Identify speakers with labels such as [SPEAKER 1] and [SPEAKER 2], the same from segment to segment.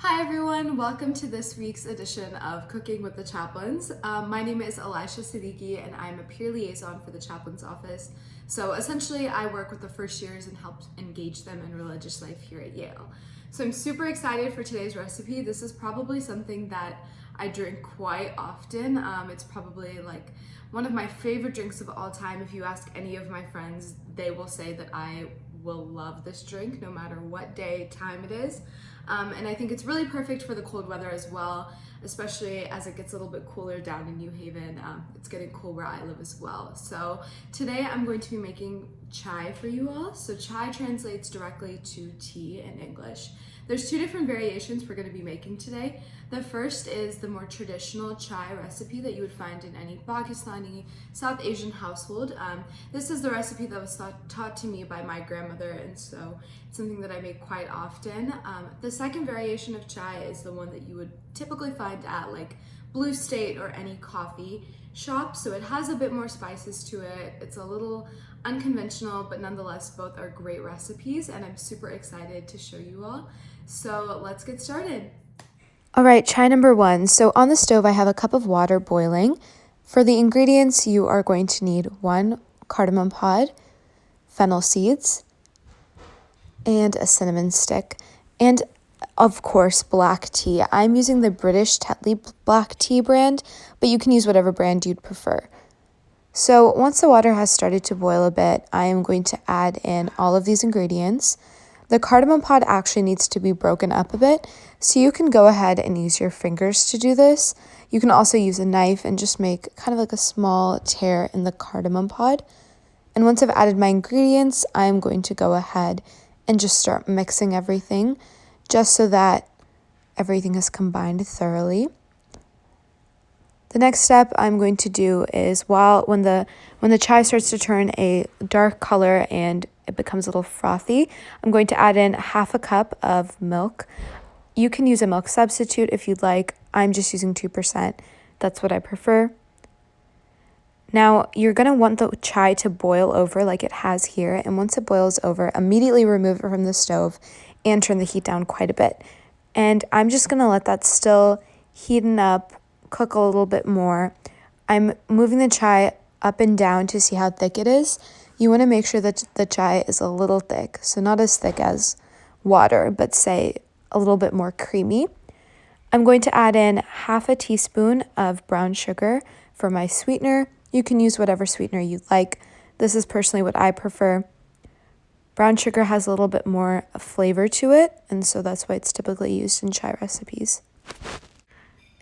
[SPEAKER 1] Hi everyone, welcome to this week's edition of Cooking with the Chaplains. My name is Alysha Siddiqui and I'm a peer liaison for the Chaplain's Office. So essentially I work with the first years and help engage them in religious life here at Yale. So I'm super excited for today's recipe. This is probably something that I drink quite often. It's probably like one of my favorite drinks of all time. If you ask any of my friends, they will say that I will love this drink no matter what day, time it is. And I think it's really perfect for the cold weather as well, especially as it gets a little bit cooler down in New Haven. It's getting cool where I live as well. So today I'm going to be making chai for you all. So chai translates directly to tea in English. There's two different variations we're going to be making today. The first is the more traditional chai recipe that you would find in any Pakistani, South Asian household. This is the recipe that was taught to me by my grandmother, and so it's something that I make quite often. The second variation of chai is the one that you would typically find at like Blue State or any coffee shop. So it has a bit more spices to it. It's a little unconventional, but nonetheless, both are great recipes, and I'm super excited to show you all. So let's get started.
[SPEAKER 2] All right, chai number 1. So on the stove, I have a cup of water boiling. For the ingredients, you are going to need 1 cardamom pod, fennel seeds, and a cinnamon stick, and of course, black tea. I'm using the British Tetley black tea brand, but you can use whatever brand you'd prefer. So once the water has started to boil a bit, I am going to add in all of these ingredients. The cardamom pod actually needs to be broken up a bit, so you can go ahead and use your fingers to do this. You can also use a knife and just make kind of like a small tear in the cardamom pod. And once I've added my ingredients, I'm going to go ahead and just start mixing everything, just so that everything is combined thoroughly. The next step I'm going to do is when the chai starts to turn a dark color and it becomes a little frothy, I'm going to add in half a cup of milk. You can use a milk substitute if you'd like. I'm just using 2%. That's what I prefer. Now, you're going to want the chai to boil over like it has here, and once it boils over, immediately remove it from the stove and turn the heat down quite a bit. And I'm just going to let that still heaten up, cook a little bit more. I'm moving the chai up and down to see how thick it is. You want to make sure that the chai is a little thick, so not as thick as water, but say a little bit more creamy. I'm going to add in half a teaspoon of brown sugar for my sweetener. You can use whatever sweetener you'd like. This is personally what I prefer. Brown sugar has a little bit more flavor to it, and so that's why it's typically used in chai recipes.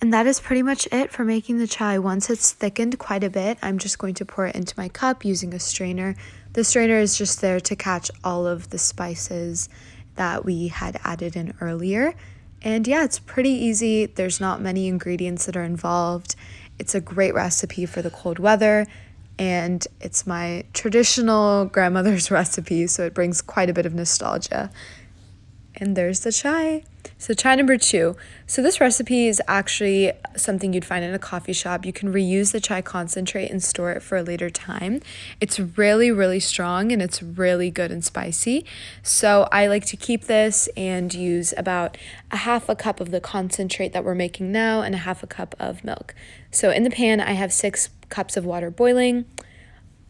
[SPEAKER 2] And that is pretty much it for making the chai. Once it's thickened quite a bit, I'm just going to pour it into my cup using a strainer. The strainer is just there to catch all of the spices that we had added in earlier. And yeah, it's pretty easy. There's not many ingredients that are involved. It's a great recipe for the cold weather, and it's my traditional grandmother's recipe, so it brings quite a bit of nostalgia. And there's the chai. So chai number 2. So this recipe is actually something you'd find in a coffee shop. You can reuse the chai concentrate and store it for a later time. It's really, really strong and it's really good and spicy. So I like to keep this and use about a half a cup of the concentrate that we're making now and a half a cup of milk. So in the pan, I have 6 cups of water boiling.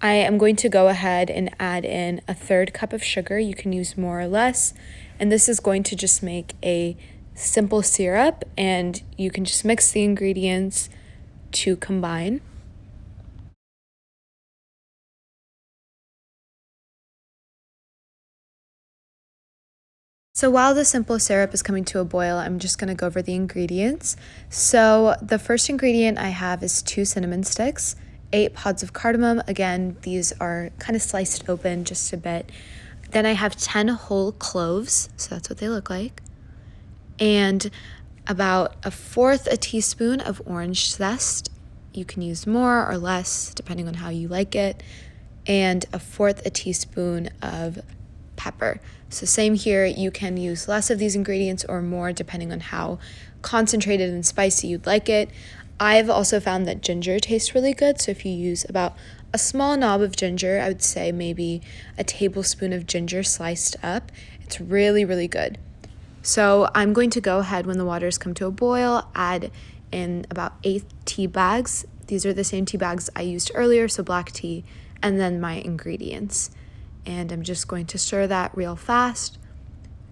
[SPEAKER 2] I am going to go ahead and add in a 1/3 cup of sugar. You can use more or less. And this is going to just make a simple syrup, and you can just mix the ingredients to combine. So while the simple syrup is coming to a boil, I'm just going to go over the ingredients. So the first ingredient I have is 2 cinnamon sticks, 8 pods of cardamom. Again, these are kind of sliced open just a bit. Then I have 10 whole cloves, so that's what they look like, and about a 1/4 a teaspoon of orange zest. You can use more or less depending on how you like it, and a 1/4 a teaspoon of pepper. So same here, you can use less of these ingredients or more depending on how concentrated and spicy you'd like it. I've also found that ginger tastes really good, so if you use about a small knob of ginger, I would say maybe a tablespoon of ginger sliced up. It's really, really good. So I'm going to go ahead when the waters come to a boil, add in about 8 tea bags. These are the same tea bags I used earlier, so black tea, and then my ingredients. And I'm just going to stir that real fast,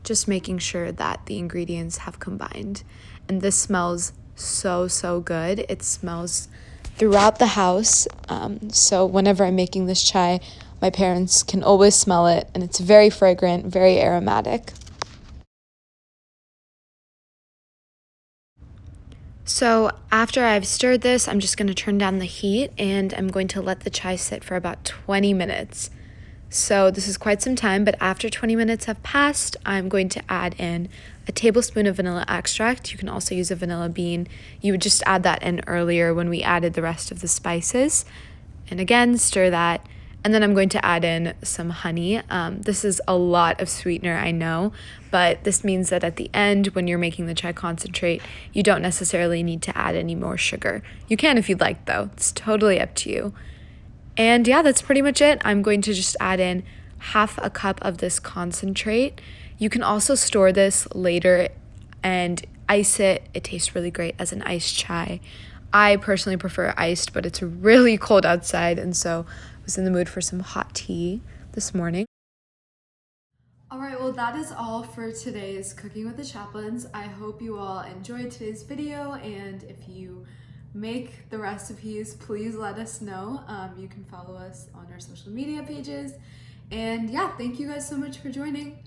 [SPEAKER 2] just making sure that the ingredients have combined. And this smells so good. It smells throughout the house. So whenever I'm making this chai, my parents can always smell it, and it's very fragrant, very aromatic. So after I've stirred this, I'm just going to turn down the heat and I'm going to let the chai sit for about 20 minutes. So this is quite some time, but after 20 minutes have passed, I'm going to add in a tablespoon of vanilla extract. You can also use a vanilla bean. You would just add that in earlier when we added the rest of the spices. And again, stir that. And then I'm going to add in some honey. This is a lot of sweetener, I know, but this means that at the end, when you're making the chai concentrate, you don't necessarily need to add any more sugar. You can if you'd like, though. It's totally up to you. And yeah, that's pretty much it. I'm going to just add in half a cup of this concentrate. You can also store this later and ice it. It tastes really great as an iced chai. I personally prefer iced, but it's really cold outside, and so I was in the mood for some hot tea this morning.
[SPEAKER 1] All right, well, that is all for today's Cooking with the Chaplains. I hope you all enjoyed today's video, and if you make the recipes, please let us know. You can follow us on our social media pages. And yeah, thank you guys so much for joining.